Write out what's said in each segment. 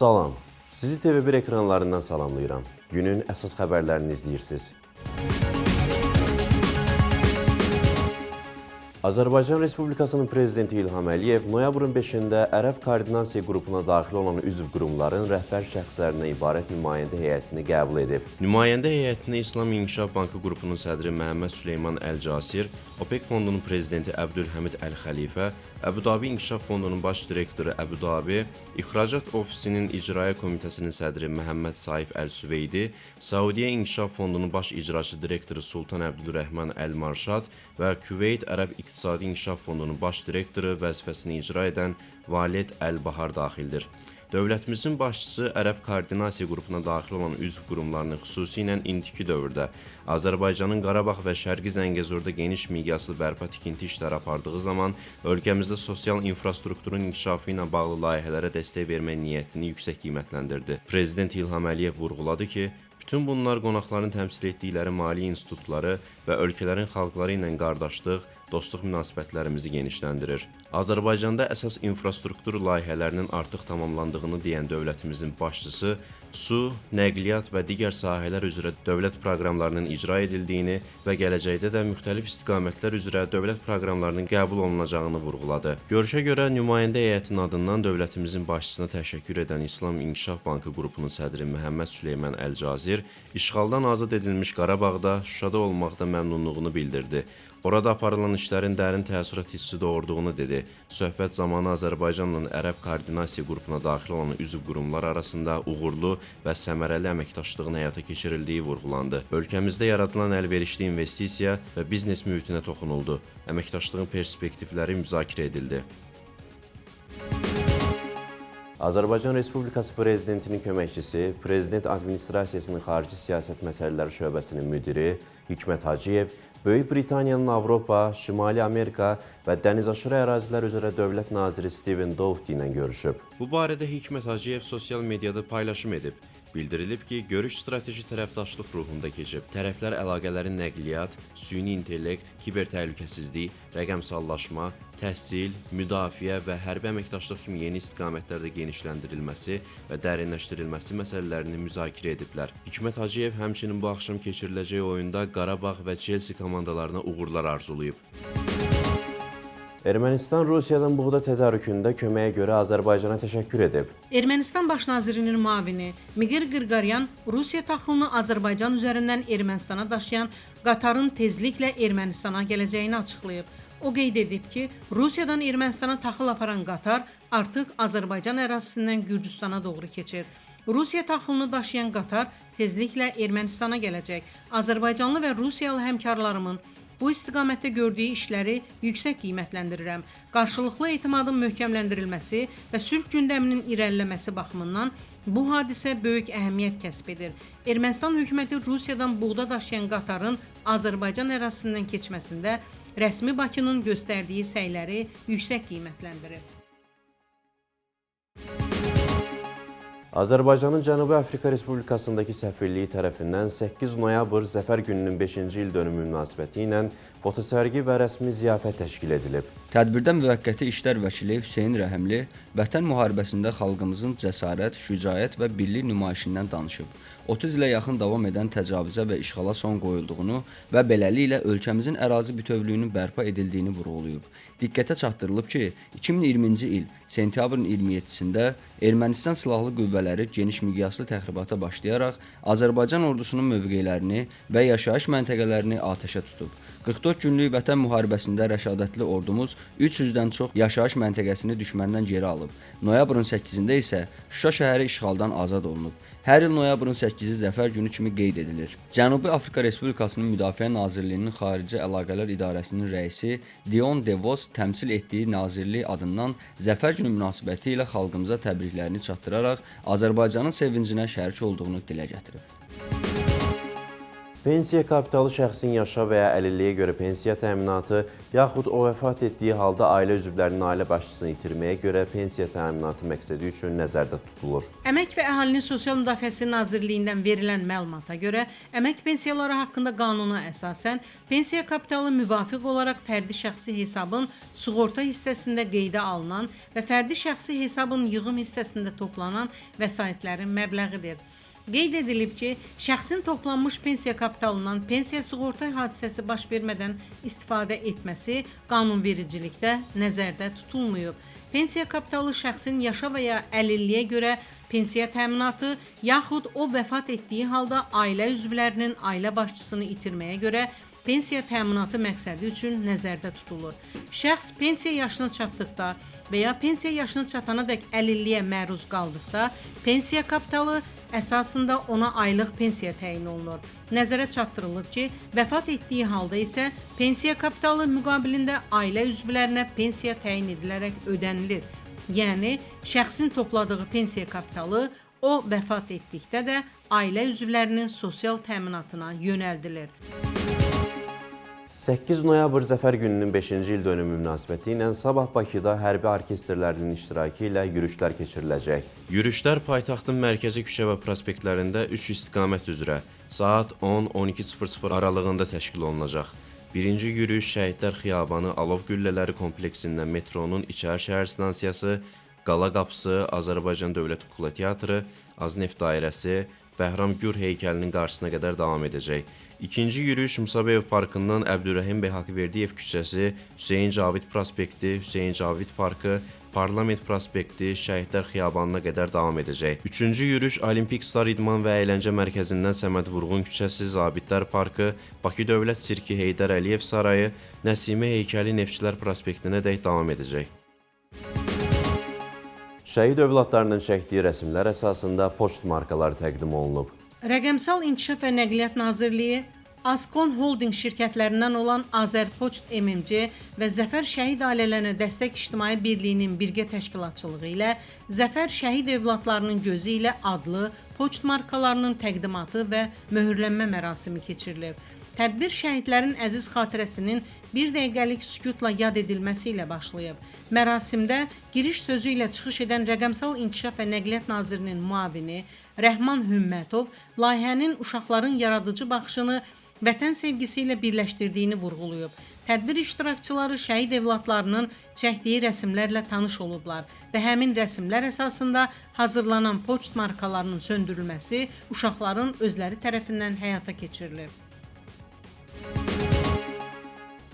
Salam, sizi TV1 ekranlarından salamlayıram. Günün əsas xəbərlərini izləyirsiniz. Azərbaycan Respublikasının Prezidenti İlham Əliyev noyabrın 5-də Ərəb Koordinasiya qrupuna daxil olan üzv qurumların rəhbər şəxslərinə ibarət nümayəndə heyətini qəbul edib. Nümayəndə heyətinə İslam İnkişaf Bankı qrupunun sədri Məhəmməd Süleyman Əl-Casir, OPEC fondunun prezidenti Əbdülhəmid Əl-Xəlifə, Əbu-Dabi İnkişaf Fondunun baş direktoru Əbu-Dabi, İxracat Ofisinin İcraya Komitəsinin sədri Məhəmməd Saif Əl-Süveydi, Saudiya İnkişaf Fondunun baş icraçı direktoru Sultan Əbdülrəhman Əl-Marşad və Küveyt Ərəb İqtisadi İnkişaf Fondunun baş direktoru vəzifəsini icra edən Valid Əl-Bahar daxildir. Dövlətimizin başçısı Ərəb Koordinasiya qrupuna daxil olan üzv qurumlarını xüsusilə indiki dövrdə Azərbaycanın Qarabağ və Şərqi Zəngəzurda geniş miqyaslı bərpa tikinti işləri apardığı zaman ölkəmizdə sosial infrastrukturun inkişafı ilə bağlı layihələrə dəstək vermək niyyətini yüksək qiymətləndirdi. Prezident İlham Əliyev vurğuladı ki, bütün bunlar qonaqların təmsil etdikləri mali institutları və ölkələrin xalqları ilə qardaşlıq, dostluq münasibətlərimizi genişləndirir. Azərbaycanda əsas infrastruktur layihələrinin artıq tamamlandığını deyən dövlətimizin başçısı, su, nəqliyyat və digər sahələr üzrə dövlət proqramlarının icra edildiyini və gələcəkdə də müxtəlif istiqamətlər üzrə dövlət proqramlarının qəbul olunacağını vurğuladı. Görüşə görə nümayəndə heyətinin adından dövlətimizin başçısına təşəkkür edən İslam İnkişaf Bankı qrupunun sədri Məhəmməd Süleyman Əl-Casir, işğaldan azad edilmiş Qarabağda, Şuşada olmaqda məmnunluğunu bildirdi. Orada aparılan işlərin dərin təəssürat hissi doğurduğunu dedi. Söhbət zamanı Azərbaycanla Ərəb Koordinasiya qrupuna daxil olan üzv qurumlar arasında uğurlu və səmərəli əməkdaşlığın həyata keçirildiyi vurğulandı. Ölkəmizdə yaradılan əlverişli investisiya və biznes mühitinə toxunuldu. Əməkdaşlığın perspektivləri müzakirə edildi. Azərbaycan Respublikası Prezidentinin köməkçisi, Prezident Administrasiyasının Xarici Siyasət Məsələləri Şöbəsinin müdiri Hikmət Hacıyev, Böyük Britaniyanın Avropa, Şimali Amerika və dənizaşırı ərazilər üzrə dövlət naziri Steven Dougherty ilə görüşüb. Bu barədə Hikmət Hacıyev sosial mediada paylaşım edib. Bildirilib ki, görüş strateji tərəfdaşlıq ruhunda keçib. Tərəflər əlaqələrin nəqliyyat, süni intellekt, kiber təhlükəsizlik, rəqəmsallaşma, təhsil, müdafiə və hərbi əməkdaşlıq kimi yeni istiqamətlərdə genişləndirilməsi və dərinləşdirilməsi məsələlərini müzakirə ediblər. Hikmət Hacıyev həmçinin bu axşam keçiriləcək oyunda Qarabağ və Chelsea komandalarına uğurlar arzulayıb. Ermənistan Rusiyadan buğda tədarükündə köməyə görə Azərbaycana təşəkkür edib. Ermənistan Baş nazirinin müavini Miguel Qırqaryan Rusiya taxılını Azərbaycan üzərindən Ermənistana daşıyan qatarın tezliklə Ermənistana gələcəyini açıqlayıb. O qeyd edib ki, Rusiyadan Ermənistana taxıl aparan qatar artıq Azərbaycan ərazisindən Gürcüstana doğru keçir. Rusiya taxılını daşıyan qatar tezliklə Ermənistana gələcək. Azərbaycanlı və Rusiyalı həmkarlarımın bu istiqamətdə gördüyü işləri yüksək qiymətləndirirəm. Qarşılıqlı etimadın möhkəmləndirilməsi və sülh gündəminin irəliləməsi baxımından bu hadisə böyük əhəmiyyət kəsb edir. Ermənistan hökuməti Rusiyadan buğda daşıyan qatarın Azərbaycan ərazisindən keçməsində rəsmi Bakının göstərdiyi səyləri yüksək qiymətləndirir. Azərbaycanın Cənubi Afrika Respublikasındakı səfirliyi tərəfindən 8 noyabr Zəfər gününün 5-ci il dönümü münasibəti ilə fotosərgi və rəsmi ziyafət təşkil edilib. Tədbirdə müvəqqəti işlər vəkili Hüseyn Rəhimli Vətən müharibəsində xalqımızın cəsarət, şücaət və birlik nümayişindən danışıb. 30 ilə yaxın davam edən təcavüzə və işğala son qoyulduğunu və beləliklə ölkəmizin ərazi bütövlüyünün bərpa edildiyini vurğulayıb. Diqqətə çatdırılıb ki, 2020-ci il sentyabrın 27-sində Ermənistan silahlı qüvvələri geniş miqyaslı təxribata başlayaraq Azərbaycan ordusunun mövqelərini və yaşayış məntəqələrini atəşə tutub. 44 günlük vətən müharibəsində rəşadətli ordumuz 300-dən çox yaşayış məntəqəsini düşməndən geri alıb. Noyabrın 8-də isə Şuşa şəhəri işğaldan azad olunub. Hər il noyabrın 8-i Zəfər günü kimi qeyd edilir. Cənubi Afrika Respublikasının Müdafiə Nazirliyinin Xarici Əlaqələr İdarəsinin rəisi Dion Devos təmsil etdiyi nazirlik adından Zəfər günü münasibəti ilə xalqımıza təbriklərini çatdıraraq Azərbaycanın sevincinə şərik olduğunu dilə gətirib. Pensiya kapitalı şəxsin yaşa və ya əlilliyə görə pensiya təminatı, yaxud o vəfat etdiyi halda ailə üzvlərinin ailə başçısını itirməyə görə pensiya təminatı məqsədi üçün nəzərdə tutulur. Əmək və Əhalinin Sosial Müdafiəsi Nazirliyindən verilən məlumata görə, əmək pensiyaları haqqında qanuna əsasən, pensiya kapitalı müvafiq olaraq fərdi şəxsi hesabın sığorta hissəsində qeydə alınan və fərdi şəxsi hesabın yığım hissəsində toplanan vəsaitlərin məbləğidir. Qeyd edilib ki, şəxsin toplanmış pensiya kapitalından pensiya sığorta hadisəsi baş vermədən istifadə etməsi qanunvericilikdə nəzərdə tutulmayıb. Pensiya kapitalı şəxsin yaşa və ya əlilliyə görə pensiya təminatı, yaxud o vəfat etdiyi halda ailə üzvlərinin ailə başçısını itirməyə görə pensiya təminatı məqsədi üçün nəzərdə tutulur. Şəxs pensiya yaşına çatdıqda və ya pensiya yaşına çatanadək əlilliyə məruz qaldıqda pensiya kapitalı əsasında ona aylıq pensiya təyin olunur. Nəzərə çatdırılıb ki, vəfat etdiyi halda isə pensiya kapitalı müqabilində ailə üzvlərinə pensiya təyin edilərək ödənilir. Yəni, şəxsin topladığı pensiya kapitalı o vəfat etdikdə də ailə üzvlərinin sosial təminatına yönəldilir. 8 noyabr Zəfər gününün 5-ci il dönümü münasibəti ilə sabah Bakıda hərbi orkestrlərinin iştirakı ilə yürüşlər keçiriləcək. Yürüşlər paytaxtın mərkəzi küçə və prospektlərində 3 istiqamət üzrə saat 10-12:00 aralığında təşkil olunacaq. Birinci yürüş Şəhidlər Xiyabanı Alov Güllələri kompleksindən metronun İçəri şəhər stansiyası, Qala qapısı, Azərbaycan Dövlət Kukla Teatrı, Azneft dairəsi, Bəhram Gür heykəlinin qarşısına qədər davam edəcək. İkinci yürüyüş Musabev parkından Əbdürrəhim bəy Haqverdiyev küçəsi, Hüseyn Cavid prospekti, Hüseyn Cavid parkı, Parlament prospekti, Şəhidlər Xiyabanına qədər davam edəcək. Üçüncü yürüyüş Olimpik Star İdman və Əyləncə Mərkəzindən Səməd Vurğun küçəsi, Zabitlər parkı, Bakı Dövlət Sirki Heydər Əliyev sarayı, Nəsimə heykəli Neftçilər prospektinə dək davam edəcək. Şəhid övladlarının çəkdiyi rəsmlər əsasında poçt markaları təqdim olunub. Rəqəmsal İnkişaf və Nəqliyyat Nazirliyi Askon Holding şirkətlərindən olan Azərpoçt MMC və Zəfər Şəhid Ailələrinə Dəstək İctimai Birliyinin birgə təşkilatçılığı ilə Zəfər Şəhid övladlarının gözü ilə adlı poçt markalarının təqdimatı və möhürlənmə mərasimi keçirilib. Tədbir şəhidlərin əziz xatirəsinin bir dəqiqəlik sükutla yad edilməsi ilə başlayıb. Mərasimdə giriş sözü ilə çıxış edən Rəqəmsal İnkişaf və Nəqliyyat Nazirinin müavini Rəhman Hümmətov layihənin uşaqların yaradıcı baxışını vətən sevgisi ilə birləşdirdiyini vurğulayıb. Tədbir iştirakçıları şəhid evladlarının çəkdiyi rəsmlərlə tanış olublar və həmin rəsmlər əsasında hazırlanan poçt markalarının söndürülməsi uşaqların özləri tərəfindən həyata keçirilib.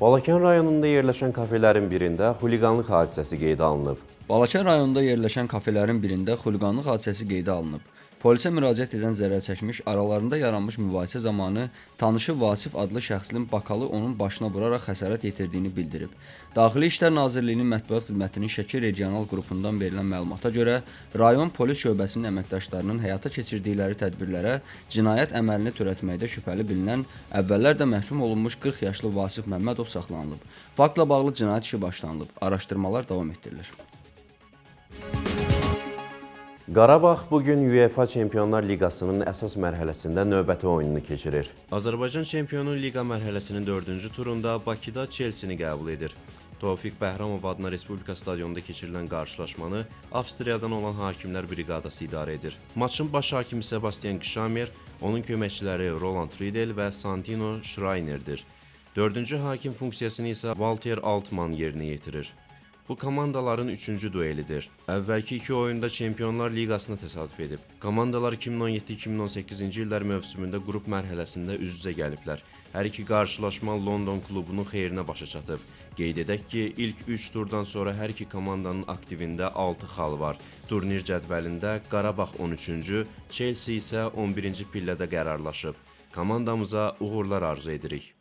Balakən rayonunda yerləşən kafelerin birində xuliqanlıq hadisəsi qeydə alınıb. Balakən rayonunda yerləşən kafelerin birində xuliqanlıq hadisəsi qeydə alınıb. Polisə müraciət edən zərər çəkmiş aralarında yaranmış mübahisə zamanı tanışı Vasif adlı şəxsin bakalı onun başına vuraraq xəsarət yetirdiyini bildirib. Daxili İşlər Nazirliyinin mətbuat xidmətinin Şəki regional qrupundan verilən məlumata görə rayon polis şöbəsinin əməkdaşlarının həyata keçirdikləri tədbirlərə cinayət əməlini törətməkdə şübhəli bilinən əvvəllər də məhkum olunmuş 40 yaşlı Vasif Məmmədov saxlanılıb. Faktla bağlı cinayət işi başlanılıb. Araşdırmalar davam etdirilir. Qarabağ bugün UEFA Çempionlar Liqasının əsas mərhələsində növbəti oyununu keçirir. Azərbaycan Çempionlar Liqa mərhələsinin 4-cü turunda Bakıda Chelsea-ni qəbul edir. Tofiq Bəhramov adına Respublika stadionunda keçirilən qarşılaşmanı Avstriyadan olan hakimlər briqadası idarə edir. Maçın baş hakimi Sebastian Gschamer, onun köməkçiləri Roland Riedel və Santino Schreinerdir. 4-cü hakim funksiyasını isə Walter Altman yerinə yetirir. Bu komandaların 3-cü duelidir. Əvvəlki iki oyunda Çempionlar Liqasına təsadüf edib. Komandalar 2017-2018-ci illər mövsümündə qrup mərhələsində üz-üzə gəliblər. Hər iki qarşılaşma London klubunun xeyrinə başa çatıb. Qeyd edək ki, ilk 3 turdan sonra hər iki komandanın aktivində 6 xal var. Turnir cədvəlində Qarabağ 13-cü, Chelsea isə 11-ci pillədə qərarlaşıb. Komandamıza uğurlar arzu edirik.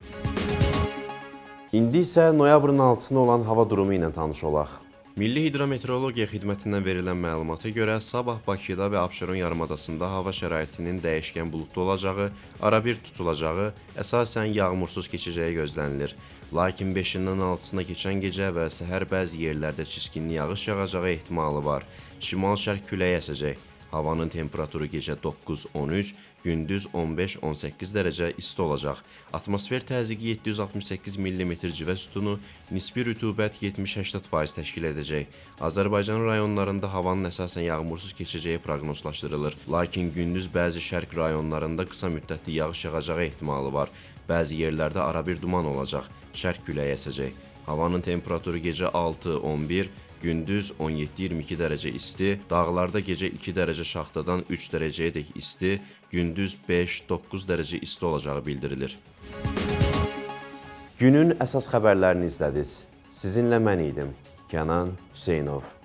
İndi isə noyabrın 6-sına olan hava durumu ilə tanış olaq. Milli Hidrometeorologiya Xidmətindən verilən məlumata görə sabah Bakıda və Abşeron yarımadasında hava şəraitinin dəyişkən buludlu olacağı, arabir tutulacağı, əsasən yağmursuz keçəcəyi gözlənilir. Lakin 5-dən 6-sına keçən gecə və səhər bəzi yerlərdə çiskinli yağış yağacağı ehtimalı var. Şimal-şərq küləyi əsəcək. Havanın temperaturu gecə 9-13, gündüz 15-18 dərəcə isti olacaq. Atmosfer təzyiqi 768 mm civə sütunu, nisbi rütubət 70-80% təşkil edəcək. Azərbaycan rayonlarında havanın əsasən yağmursuz keçəcəyi proqnozlaşdırılır. Lakin gündüz bəzi şərq rayonlarında qısa müddətli yağış yağacağı ehtimalı var. Bəzi yerlərdə arabir duman olacaq, şərq küləyi əsəcək. Havanın temperaturu gecə 6-11, gündüz 17-22 dərəcə isti, dağlarda gecə 2 dərəcə şaxtadan 3 dərəcəyədək isti, gündüz 5-9 dərəcə isti olacağı bildirilir. Günün əsas xəbərlərini izlədiniz. Sizinlə mən idim, Kənan Hüseynov.